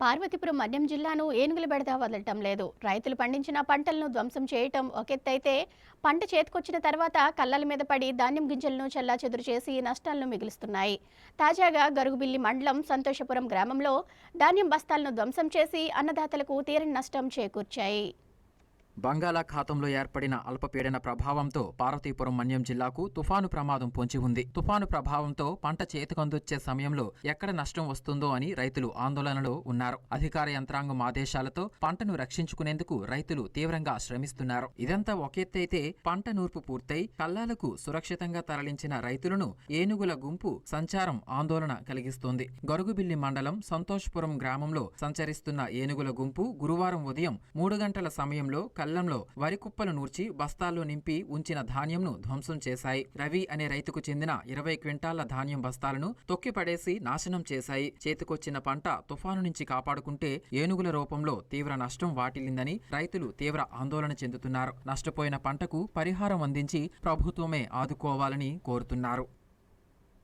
పార్వతీపురం మన్యం జిల్లాను ఏనుగుల బెడద వదలటం లేదు. రైతులు పండించిన పంటలను ధ్వంసం చేయటం ఒకెత్తైతే పంట చేతికొచ్చిన తర్వాత కళ్ళల మీద పడి ధాన్యం గింజలను చెల్లాచెదురు చేసి నష్టాలను మిగులుస్తున్నాయి. తాజాగా గరుగుబిల్లి మండలం సంతోషపురం గ్రామంలో ధాన్యం బస్తాలను ధ్వంసం చేసి అన్నదాతలకు తీరని నష్టం చేకూర్చాయి. బంగాళాఖాతంలో ఏర్పడిన అల్పపీడన ప్రభావంతో పార్వతీపురం మన్యం జిల్లాకు తుఫాను ప్రమాదం పొంచి ఉంది. తుఫాను ప్రభావంతో పంట చేతికందొచ్చే సమయంలో ఎక్కడ నష్టం వస్తుందో అని రైతులు ఆందోళనలో ఉన్నారు. అధికార యంత్రాంగం ఆదేశాలతో పంటను రక్షించుకునేందుకు రైతులు తీవ్రంగా శ్రమిస్తున్నారు. ఇదంతా ఒకెత్తైతే పంట నూర్పు పూర్తయి కల్లాలకు సురక్షితంగా తరలించిన రైతులను ఏనుగుల గుంపు సంచారం ఆందోళన కలిగిస్తోంది. గరుగుబిల్లి మండలం సంతోష్పురం గ్రామంలో సంచరిస్తున్న ఏనుగుల గుంపు గురువారం ఉదయం 3 గంటల సమయంలో కల్లంలో వరి కుప్పలు నూర్చి బస్తాల్లో నింపి ఉంచిన ధాన్యంను ధ్వంసం చేశాయి. రవి అనే రైతుకు చెందిన 20 క్వింటాళ్ల ధాన్యం బస్తాలను తొక్కిపడేసి నాశనం చేశాయి. చేతికొచ్చిన పంట తుఫాను నుంచి కాపాడుకుంటే ఏనుగుల రూపంలో తీవ్ర నష్టం వాటిల్లిందని రైతులు తీవ్ర ఆందోళన చెందుతున్నారు. నష్టపోయిన పంటకు పరిహారం అందించి ప్రభుత్వమే ఆదుకోవాలని కోరుతున్నారు.